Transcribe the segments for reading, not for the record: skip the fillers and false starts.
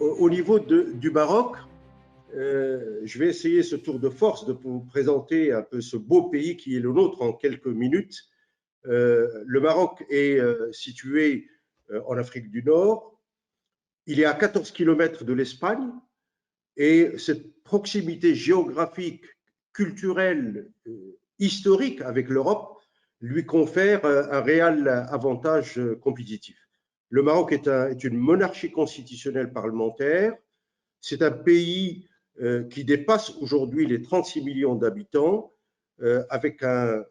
au niveau du Maroc, je vais essayer ce tour de force de vous présenter un peu ce beau pays qui est le nôtre en quelques minutes. Le Maroc est situé en Afrique du Nord. Il est à 14 km de l'Espagne et cette proximité géographique, culturelle, historique avec l'Europe lui confère un réel avantage compétitif. Le Maroc est une monarchie constitutionnelle parlementaire. C'est un pays qui dépasse aujourd'hui les 36 millions d'habitants, avec un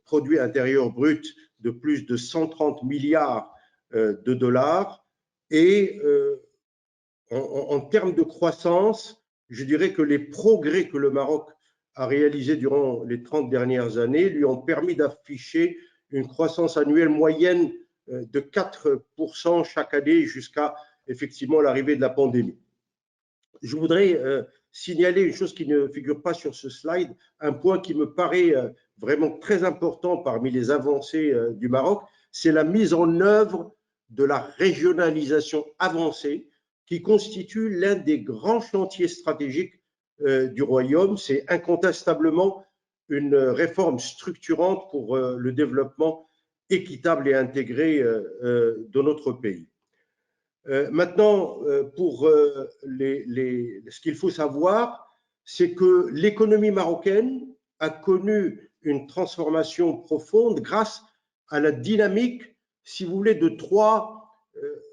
produit intérieur brut de plus de 130 milliards de dollars. Et en termes de croissance, je dirais que les progrès que le Maroc a réalisés durant les 30 dernières années lui ont permis d'afficher une croissance annuelle moyenne de 4% chaque année jusqu'à effectivement l'arrivée de la pandémie. Je voudrais signaler une chose qui ne figure pas sur ce slide, un point qui me paraît vraiment très important parmi les avancées du Maroc, c'est la mise en œuvre de la régionalisation avancée qui constitue l'un des grands chantiers stratégiques du Royaume. C'est incontestablement une réforme structurante pour le développement équitable et intégré de notre pays. Maintenant, pour ce qu'il faut savoir, c'est que l'économie marocaine a connu une transformation profonde grâce à la dynamique, si vous voulez, de trois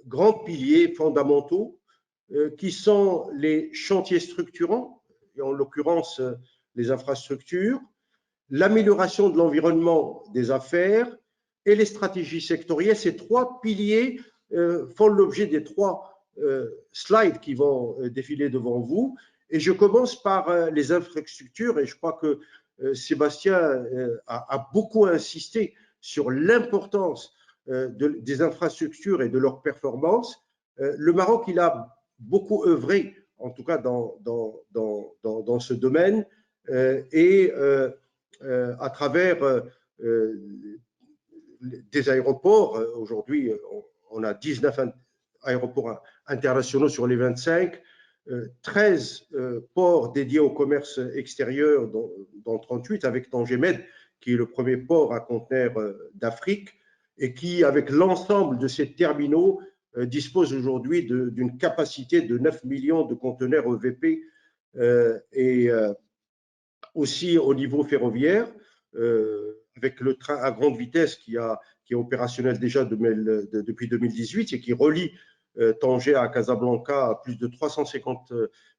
grands piliers fondamentaux qui sont les chantiers structurants, et en l'occurrence les infrastructures, l'amélioration de l'environnement des affaires et les stratégies sectorielles. Ces trois piliers font l'objet des trois slides qui vont défiler devant vous. Et je commence par les infrastructures, et je crois que Sébastien a beaucoup insisté sur l'importance des infrastructures et de leur performance. Le Maroc, il a beaucoup œuvré, en tout cas dans ce domaine, et à travers des aéroports. Aujourd'hui, on a 19 aéroports internationaux sur les 25, 13 ports dédiés au commerce extérieur, dont 38, avec Tanger Med, qui est le premier port à conteneurs d'Afrique, et qui, avec l'ensemble de ces terminaux, dispose aujourd'hui d'une capacité de 9 millions de conteneurs EVP, et aussi au niveau ferroviaire, avec le train à grande vitesse qui est opérationnel déjà depuis 2018 et qui relie Tanger à Casablanca à plus de 350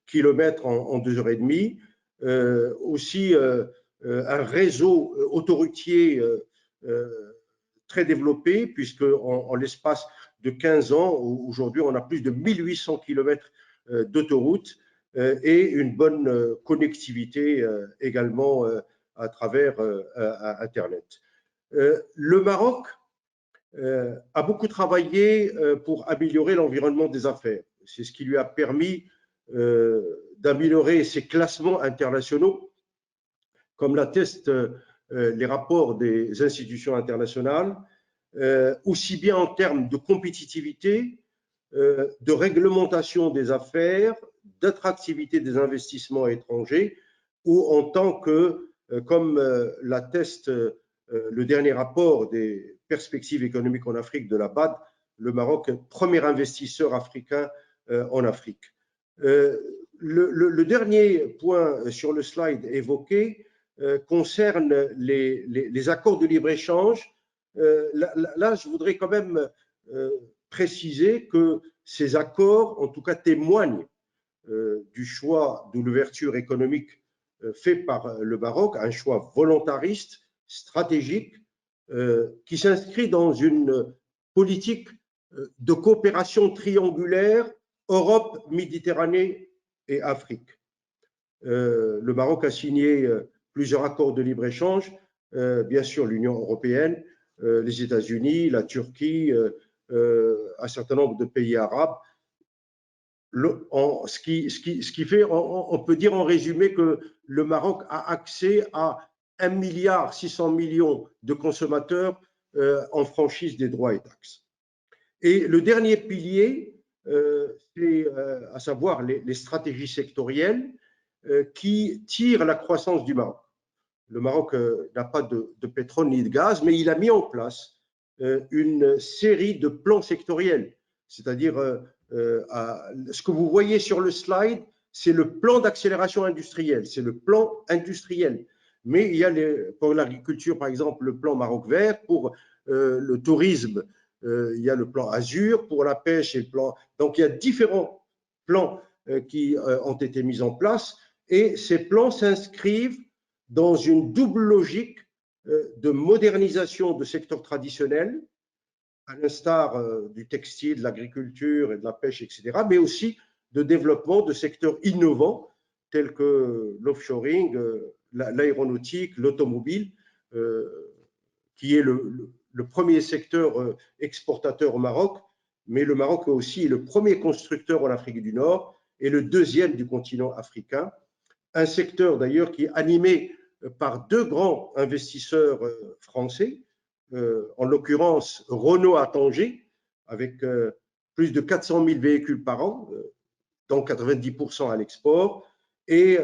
km en 2h30. Aussi un réseau autoroutier très développé, puisque en l'espace de 15 ans, aujourd'hui, on a plus de 1800 km d'autoroutes et une bonne connectivité également à travers Internet. Le Maroc a beaucoup travaillé pour améliorer l'environnement des affaires. C'est ce qui lui a permis d'améliorer ses classements internationaux, comme l'attestent les rapports des institutions internationales, aussi bien en termes de compétitivité, de réglementation des affaires, d'attractivité des investissements étrangers, ou en tant que, comme l'atteste le dernier rapport des perspectives économiques en Afrique de la BAD, le Maroc est premier investisseur africain en Afrique. Le dernier point sur le slide évoqué concerne les accords de libre-échange. Là, je voudrais quand même préciser que ces accords, en tout cas, témoignent du choix de l'ouverture économique fait par le Maroc, un choix volontariste, stratégique, qui s'inscrit dans une politique de coopération triangulaire Europe, Méditerranée et Afrique. Le Maroc a signé plusieurs accords de libre-échange, bien sûr l'Union européenne, les États-Unis, la Turquie, un certain nombre de pays arabes. Ce qui fait, on peut dire en résumé que le Maroc a accès à 1,6 milliard de consommateurs en franchise des droits et taxes. Et le dernier pilier c'est à savoir les stratégies sectorielles qui tirent la croissance du Maroc. Le Maroc n'a pas de pétrole ni de gaz, mais il a mis en place une série de plans sectoriels. C'est-à-dire, ce que vous voyez sur le slide, c'est le plan d'accélération industrielle, c'est le plan industriel. Mais il y a pour l'agriculture, par exemple, le plan Maroc vert, pour le tourisme, il y a le plan Azur, pour la pêche et le plan. Donc, il y a différents plans qui ont été mis en place et ces plans s'inscrivent dans une double logique de modernisation de secteurs traditionnels, à l'instar du textile, de l'agriculture et de la pêche, etc., mais aussi de développement de secteurs innovants tels que l'offshoring, l'aéronautique, l'automobile, qui est le premier secteur exportateur au Maroc, mais le Maroc aussi est le premier constructeur en Afrique du Nord et le deuxième du continent africain. Un secteur d'ailleurs qui est animé par deux grands investisseurs français, en l'occurrence Renault à Tanger, avec plus de 400 000 véhicules par an, dont 90% à l'export, et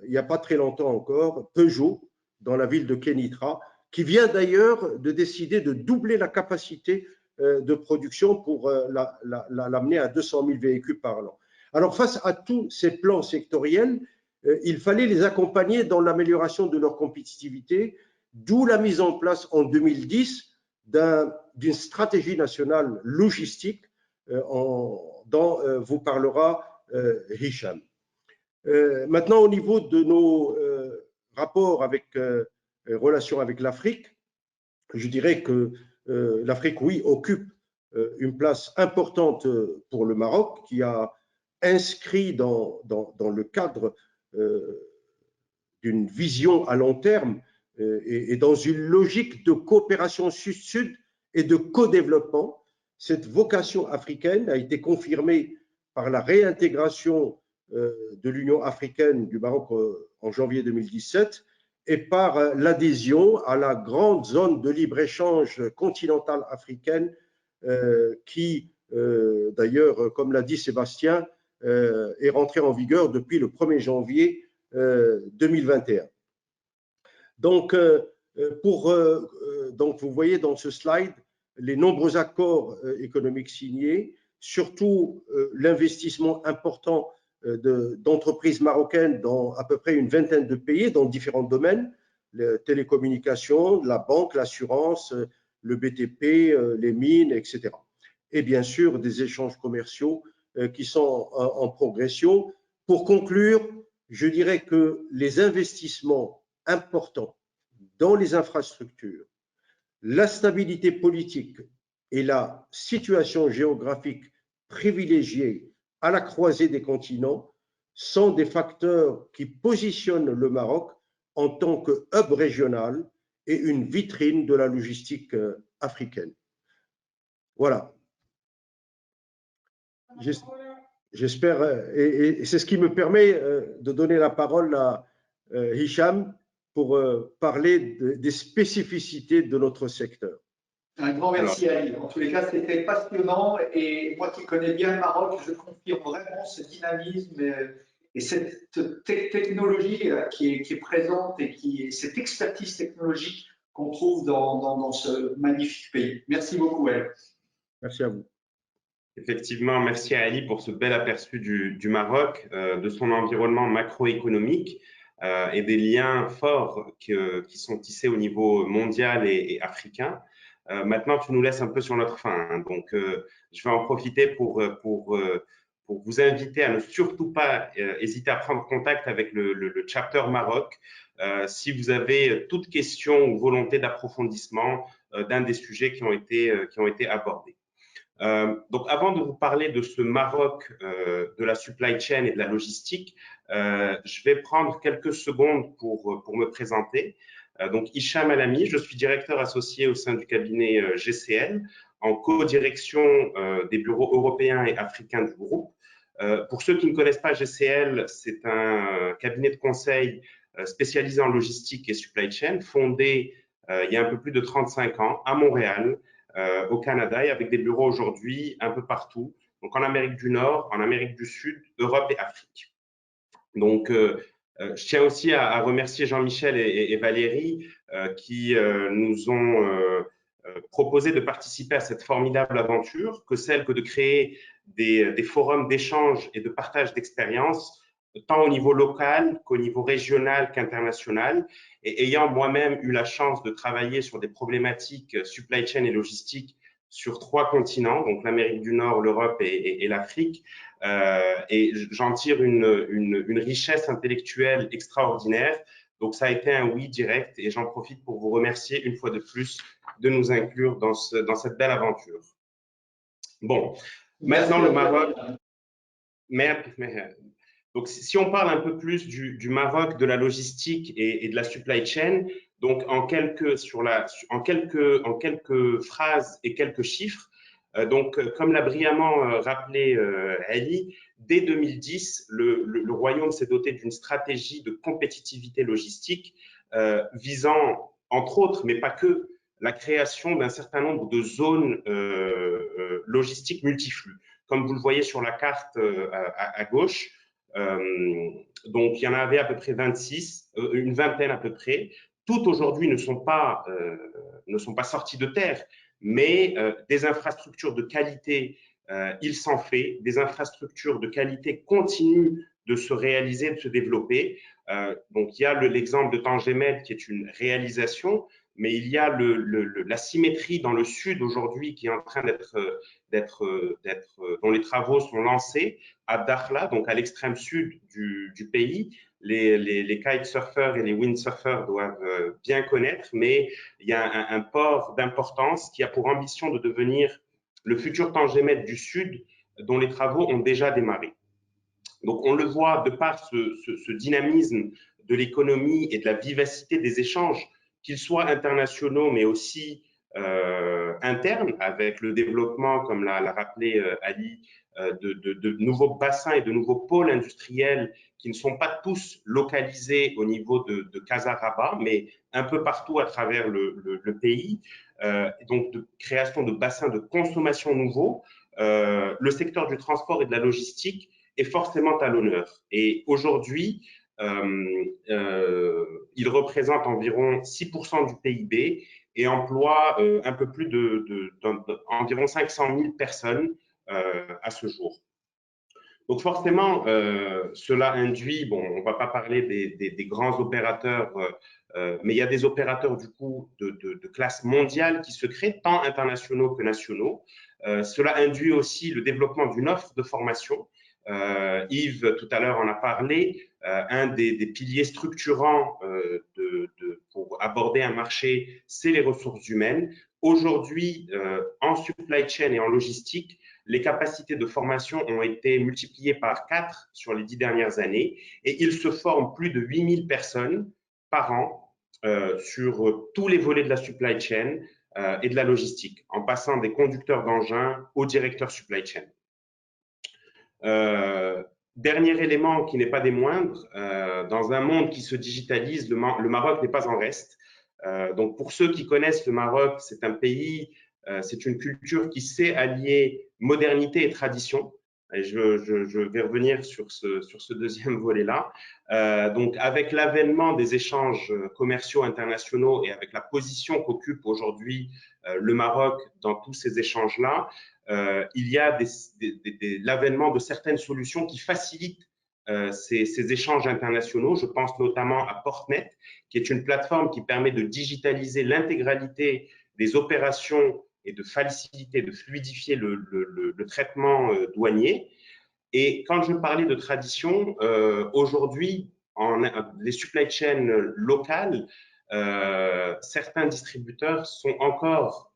il n'y a pas très longtemps encore, Peugeot, dans la ville de Kénitra, qui vient d'ailleurs de décider de doubler la capacité de production pour l'amener à 200 000 véhicules par an. Alors, face à tous ces plans sectoriels, il fallait les accompagner dans l'amélioration de leur compétitivité, d'où la mise en place en 2010 d'une stratégie nationale logistique dont vous parlera Hicham. Maintenant, au niveau de nos rapports avec relations avec l'Afrique, je dirais que l'Afrique, oui, occupe une place importante pour le Maroc, qui a inscrit dans le cadre d'une vision à long terme et dans une logique de coopération sud-sud et de co-développement. Cette vocation africaine a été confirmée par la réintégration de l'Union africaine du Maroc en janvier 2017 et par l'adhésion à la grande zone de libre-échange continentale africaine qui, d'ailleurs, comme l'a dit Sébastien, est rentrée en vigueur depuis le 1er janvier 2021. Donc, donc, vous voyez dans ce slide les nombreux accords économiques signés, surtout l'investissement important d'entreprises marocaines dans à peu près une vingtaine de pays, dans différents domaines, les télécommunications, la banque, l'assurance, le BTP, les mines, etc. Et bien sûr, des échanges commerciaux qui sont en progression. Pour conclure, je dirais que les investissements importants dans les infrastructures, la stabilité politique et la situation géographique privilégiée à la croisée des continents sont des facteurs qui positionnent le Maroc en tant que hub régional et une vitrine de la logistique africaine. Voilà. J'espère, et c'est ce qui me permet de donner la parole à Hicham pour parler des spécificités de notre secteur. Un grand merci Ali. En tous les cas, c'était passionnant et moi qui connais bien le Maroc, je confirme vraiment ce dynamisme et cette technologie qui est présente et cette expertise technologique qu'on trouve dans ce magnifique pays. Merci beaucoup Ali. Merci à vous. Effectivement, merci à Ali pour ce bel aperçu du Maroc, de son environnement macroéconomique et des liens forts qui sont tissés au niveau mondial et africain. Maintenant, tu nous laisses un peu sur notre faim, hein, donc je vais en profiter pour vous inviter à ne surtout pas hésiter à prendre contact avec le chapter Maroc si vous avez toute question ou volonté d'approfondissement d'un des sujets qui ont été abordés. Donc, avant de vous parler de ce Maroc, de la supply chain et de la logistique, je vais prendre quelques secondes pour me présenter. Donc, Hicham Alami, je suis directeur associé au sein du cabinet GCL, en co-direction des bureaux européens et africains du groupe. Pour ceux qui ne connaissent pas GCL, c'est un cabinet de conseil spécialisé en logistique et supply chain, fondé il y a un peu plus de 35 ans à Montréal, au Canada, et avec des bureaux aujourd'hui un peu partout donc en Amérique du Nord, en Amérique du Sud, Europe et Afrique. Donc, je tiens aussi à remercier Jean-Michel et Valérie qui nous ont proposé de participer à cette formidable aventure, que celle que de créer des forums d'échange et de partage d'expériences, tant au niveau local qu'au niveau régional qu'international. Et ayant moi-même eu la chance de travailler sur des problématiques supply chain et logistique sur 3 continents, donc l'Amérique du Nord, l'Europe et l'Afrique, et j'en tire une richesse intellectuelle extraordinaire. Donc, ça a été un oui direct et j'en profite pour vous remercier une fois de plus de nous inclure dans cette belle aventure. Bon, maintenant le Maroc. Donc, si on parle un peu plus du Maroc, de la logistique et de la supply chain, donc en quelques phrases et quelques chiffres, donc comme l'a brillamment rappelé Ali, dès 2010, le Royaume s'est doté d'une stratégie de compétitivité logistique visant, entre autres, mais pas que, la création d'un certain nombre de zones logistiques multiflux. Comme vous le voyez sur la carte à gauche, donc il y en avait à peu près 26, une vingtaine à peu près. Toutes aujourd'hui ne sont pas sorties de terre, mais des infrastructures de qualité, il s'en fait. Des infrastructures de qualité continuent de se réaliser, de se développer. Donc il y a l'exemple de Tangemed qui est une réalisation, mais il y a la symétrie dans le sud aujourd'hui qui est en train dont les travaux sont lancés à Dakhla, donc à l'extrême sud du pays. Les kitesurfers et les windsurfers doivent bien connaître, mais il y a un port d'importance qui a pour ambition de devenir le futur Tangemed du Sud, dont les travaux ont déjà démarré. Donc, on le voit de par ce dynamisme de l'économie et de la vivacité des échanges, qu'ils soient internationaux, mais aussi internes, avec le développement, comme l'a rappelé Ali, de nouveaux bassins et de nouveaux pôles industriels qui ne sont pas tous localisés au niveau de Casaraba, mais un peu partout à travers le pays. Donc, de création de bassins de consommation nouveaux. Le secteur du transport et de la logistique est forcément à l'honneur. Et aujourd'hui, il représente environ 6% du PIB et emploie un peu plus d'environ 500 000 personnes à ce jour. Donc forcément, cela induit, bon, on ne va pas parler des grands opérateurs, mais il y a des opérateurs du coup de classe mondiale qui se créent, tant internationaux que nationaux. Cela induit aussi le développement d'une offre de formation. Yves, tout à l'heure, en a parlé. Un des piliers structurants pour aborder un marché, c'est les ressources humaines. Aujourd'hui, en supply chain et en logistique, les capacités de formation ont été multipliées par 4 sur les 10 dernières années et il se forme plus de 8000 personnes par an sur tous les volets de la supply chain et de la logistique, en passant des conducteurs d'engins aux directeurs supply chain. Dernier élément qui n'est pas des moindres, dans un monde qui se digitalise, le Maroc n'est pas en reste. Donc pour ceux qui connaissent le Maroc, c'est un pays, c'est une culture qui sait allier modernité et tradition. Et je vais revenir sur ce deuxième volet-là. Donc avec l'avènement des échanges commerciaux internationaux et avec la position qu'occupe aujourd'hui le Maroc dans tous ces échanges-là, il y a l'avènement de certaines solutions qui facilitent ces échanges internationaux. Je pense notamment à Portnet, qui est une plateforme qui permet de digitaliser l'intégralité des opérations et de faciliter, de fluidifier le traitement douanier. Et quand je parlais de tradition, aujourd'hui, les supply chains locales, certains distributeurs sont encore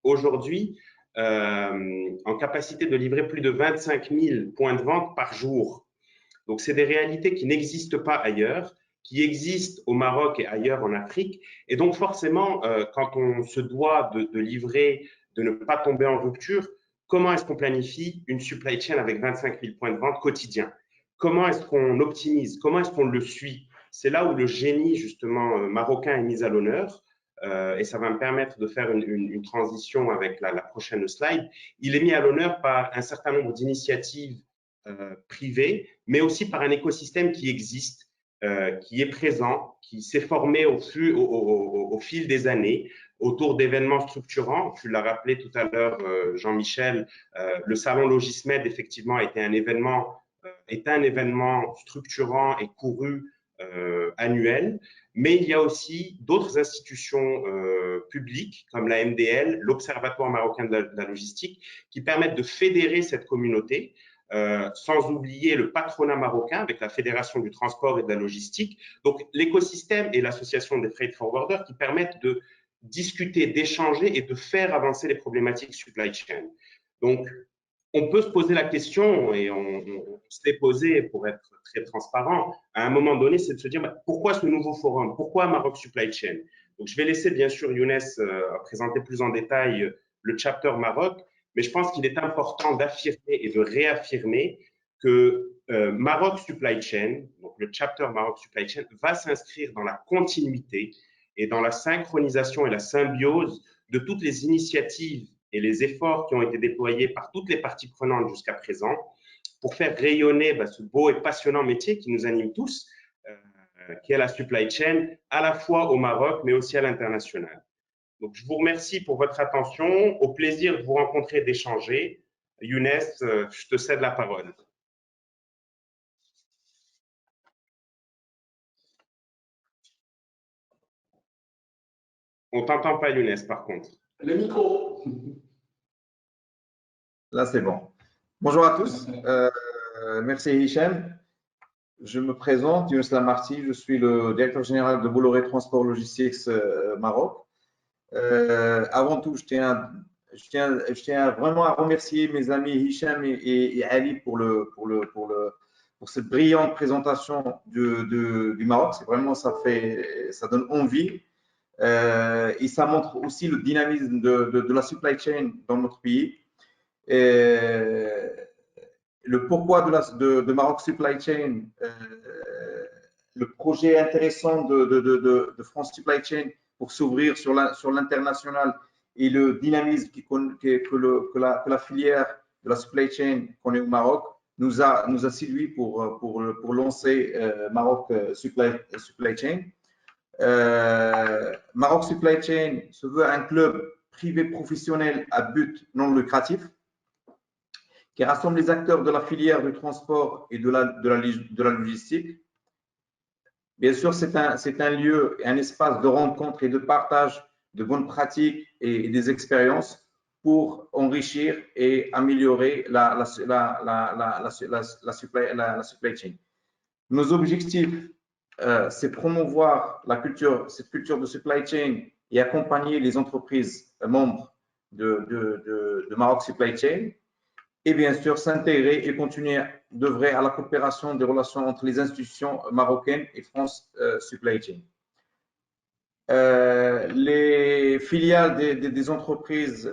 aujourd'hui en capacité de livrer plus de 25 000 points de vente par jour. Donc, c'est des réalités qui n'existent pas ailleurs, qui existent au Maroc et ailleurs en Afrique. Et donc, forcément, quand on se doit de livrer, de ne pas tomber en rupture, comment est-ce qu'on planifie une supply chain avec 25 000 points de vente quotidiens? Comment est-ce qu'on optimise? Comment est-ce qu'on le suit? C'est là où le génie, justement, marocain est mis à l'honneur. et ça va me permettre de faire une transition avec la prochaine slide. Il est mis à l'honneur par un certain nombre d'initiatives privées, mais aussi par un écosystème qui existe, qui est présent, qui s'est formé au fil des années autour d'événements structurants. Tu l'as rappelé tout à l'heure, Jean-Michel, le salon Logismed, effectivement, est un événement structurant et couru annuel, mais il y a aussi d'autres institutions publiques comme la MDL, l'Observatoire marocain de la logistique, qui permettent de fédérer cette communauté, sans oublier le patronat marocain avec la Fédération du transport et de la logistique. Donc, l'écosystème et l'association des freight forwarders qui permettent de discuter, d'échanger et de faire avancer les problématiques supply chain. Donc, on peut se poser la question, et on se l'est posé pour être très transparent, à un moment donné, c'est de se dire pourquoi ce nouveau forum? Pourquoi Maroc Supply Chain? Donc, je vais laisser bien sûr Younes présenter plus en détail le chapter Maroc, mais je pense qu'il est important d'affirmer et de réaffirmer que Maroc Supply Chain, donc le chapter Maroc Supply Chain, va s'inscrire dans la continuité et dans la synchronisation et la symbiose de toutes les initiatives et les efforts qui ont été déployés par toutes les parties prenantes jusqu'à présent pour faire rayonner ce beau et passionnant métier qui nous anime tous, qui est la supply chain, à la fois au Maroc, mais aussi à l'international. Donc, je vous remercie pour votre attention. Au plaisir de vous rencontrer et d'échanger. Younes, je te cède la parole. On ne t'entend pas, Younes, par contre. Le micro. Là, c'est bon. Bonjour à tous. Merci Hicham. Je me présente, Younes Lamarty. Je suis le directeur général de Bolloré Transport Logistics Maroc. Avant tout, je tiens vraiment à remercier mes amis Hicham et Ali pour cette brillante présentation du Maroc. C'est vraiment, ça donne envie. Et ça montre aussi le dynamisme de la supply chain dans notre pays. Le pourquoi de Maroc Supply Chain, le projet intéressant de France Supply Chain pour s'ouvrir sur l'international et le dynamisme que la filière de la supply chain connaît au Maroc nous a séduit pour lancer Maroc Supply Chain. Maroc Supply Chain se veut un club privé professionnel à but non lucratif qui rassemble les acteurs de la filière du transport et de la logistique. Bien sûr, c'est un lieu, un espace de rencontre et de partage de bonnes pratiques et des expériences pour enrichir et améliorer la supply chain. Nos objectifs, c'est promouvoir cette culture de supply chain et accompagner les entreprises membres de Maroc Supply Chain. Et bien sûr, s'intégrer et continuer d'œuvrer à la coopération des relations entre les institutions marocaines et France Supply Chain. Les filiales des entreprises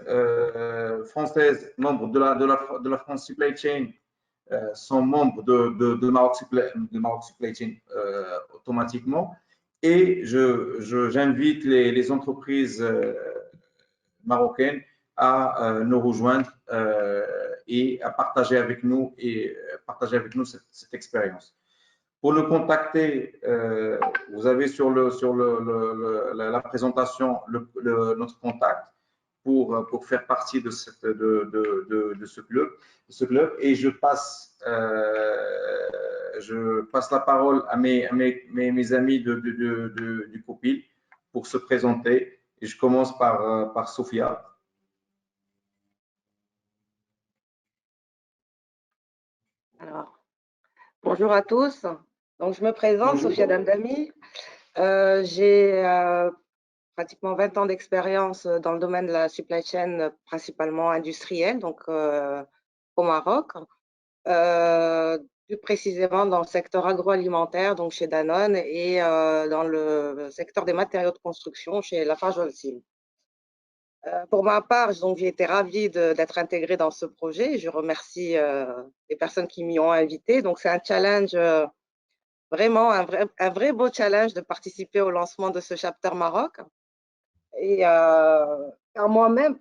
françaises membres de la France Supply Chain sont membres de Maroc Supply Chain automatiquement. Et j'invite les entreprises marocaines à nous rejoindre et à partager avec nous cette expérience. Pour nous contacter, vous avez sur la présentation notre contact pour faire partie de ce club. Et je passe la parole à mes amis du COPIL pour se présenter. Et je commence par Sophia. Alors, bonjour à tous. Donc, je me présente, bonjour. Sophia Damdami. J'ai pratiquement 20 ans d'expérience dans le domaine de la supply chain, principalement industrielle, donc au Maroc. Plus précisément dans le secteur agroalimentaire, donc chez Danone, et dans le secteur des matériaux de construction chez Lafarge-Holcim. Pour ma part, j'ai été ravie d'être intégrée dans ce projet. Je remercie les personnes qui m'y ont invitée. Donc, c'est un challenge, vraiment un vrai beau challenge de participer au lancement de ce chapter Maroc. Et car moi-même,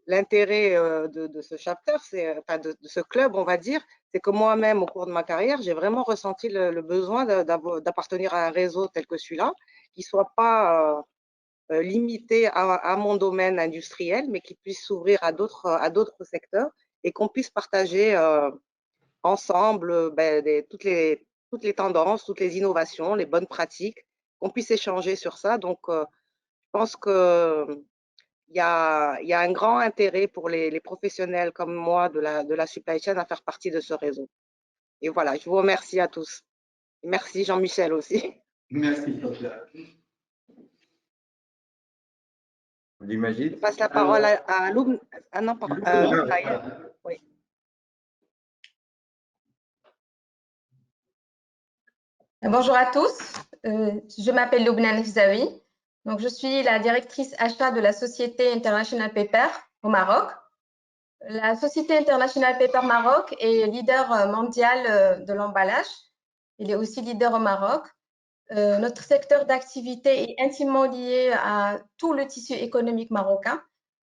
l'intérêt de ce chapter, enfin de ce club, on va dire, c'est que moi-même, au cours de ma carrière, j'ai vraiment ressenti le besoin d'appartenir à un réseau tel que celui-là, qui ne soit pas limité à mon domaine industriel, mais qui puisse s'ouvrir à d'autres secteurs et qu'on puisse partager ensemble toutes les tendances, toutes les innovations, les bonnes pratiques, qu'on puisse échanger sur ça. Donc, je pense qu'il y a un grand intérêt pour les professionnels comme moi de la supply chain à faire partie de ce réseau. Et voilà, je vous remercie à tous. Merci Jean-Michel aussi. Merci, Sophia. Majid. Je passe la parole à Loubna. Ah non, oui. Bonjour à tous, je m'appelle Loubna Nefzaoui. Donc, je suis la directrice achat de la société International Paper au Maroc. La société International Paper Maroc est leader mondial de l'emballage. Il est aussi leader au Maroc. Notre secteur d'activité est intimement lié à tout le tissu économique marocain,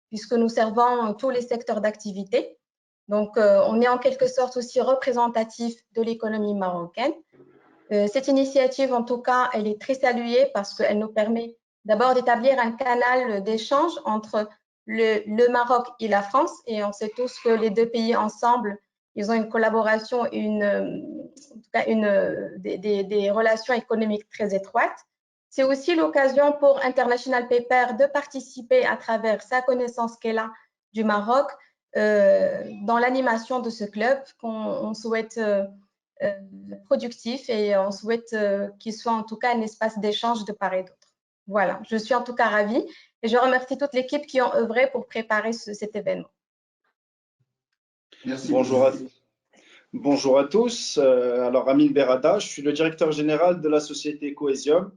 puisque nous servons tous les secteurs d'activité. Donc, on est en quelque sorte aussi représentatif de l'économie marocaine. Cette initiative, en tout cas, elle est très saluée parce qu'elle nous permet d'abord d'établir un canal d'échange entre le Maroc et la France. Et on sait tous que les deux pays ensemble, ils ont une collaboration, des relations économiques très étroites. C'est aussi l'occasion pour International Paper de participer à travers sa connaissance qu'elle a du Maroc dans l'animation de ce club qu'on souhaite productif et on souhaite qu'il soit en tout cas un espace d'échange de part et d'autre. Voilà, je suis en tout cas ravie et je remercie toute l'équipe qui ont œuvré pour préparer cet événement. Merci. Bonjour à tous. Alors, Amine Berada, je suis le directeur général de la société Coesium.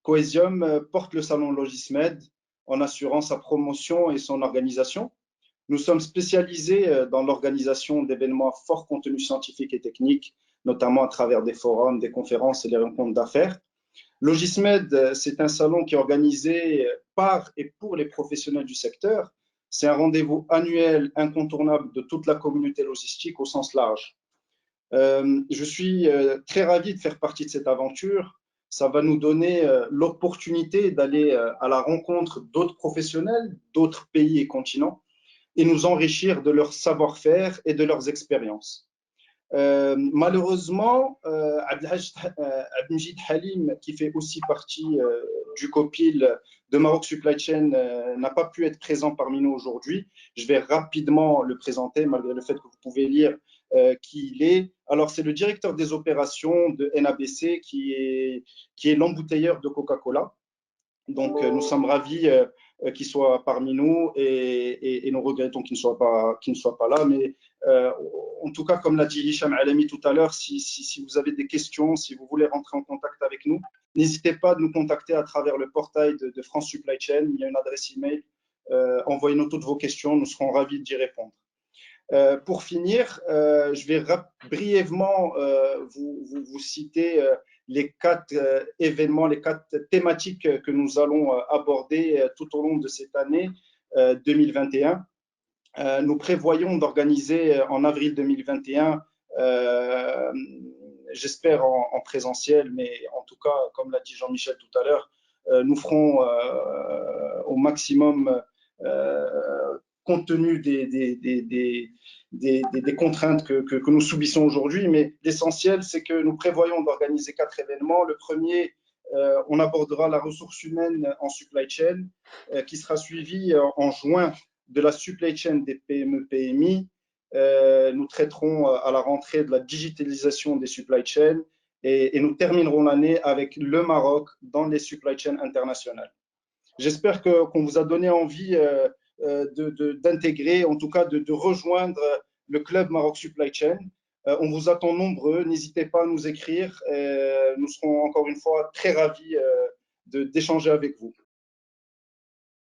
Coesium porte le salon Logismed en assurant sa promotion et son organisation. Nous sommes spécialisés dans l'organisation d'événements à fort contenu scientifique et technique, notamment à travers des forums, des conférences et des rencontres d'affaires. Logismed, c'est un salon qui est organisé par et pour les professionnels du secteur. C'est un rendez-vous annuel incontournable de toute la communauté logistique au sens large. Je suis très ravi de faire partie de cette aventure. Ça va nous donner l'opportunité d'aller à la rencontre d'autres professionnels, d'autres pays et continents, et nous enrichir de leur savoir-faire et de leurs expériences. Malheureusement, Abdelmajid Halim, qui fait aussi partie du COPIL de Maroc Supply Chain, n'a pas pu être présent parmi nous aujourd'hui. Je vais rapidement le présenter, malgré le fait que vous pouvez lire qui il est. Alors, c'est le directeur des opérations de NABC, qui est l'embouteilleur de Coca-Cola. Donc, nous sommes ravis qu'il soit parmi nous et nous regrettons qu'il ne soit pas là. Mais en tout cas, comme l'a dit Hicham Alami tout à l'heure, si vous avez des questions, si vous voulez rentrer en contact avec nous, n'hésitez pas à nous contacter à travers le portail de France Supply Chain. Il y a une adresse email. Envoyez-nous toutes vos questions, nous serons ravis d'y répondre. Pour finir, je vais brièvement vous citer les 4 événements, les 4 thématiques que nous allons aborder tout au long de cette année 2021. Nous prévoyons d'organiser en avril 2021, j'espère en présentiel, mais en tout cas, comme l'a dit Jean-Michel tout à l'heure, nous ferons au maximum compte tenu des contraintes que nous subissons aujourd'hui. Mais l'essentiel, c'est que nous prévoyons d'organiser 4 événements. Le premier, on abordera la ressource humaine en supply chain, qui sera suivi en juin de la supply chain des PME-PMI. Nous traiterons à la rentrée de la digitalisation des supply chains et nous terminerons l'année avec le Maroc dans les supply chains internationales. J'espère qu'on vous a donné envie d'intégrer, en tout cas de rejoindre le club Maroc Supply Chain. On vous attend nombreux, n'hésitez pas à nous écrire. Nous serons encore une fois très ravis d'échanger avec vous.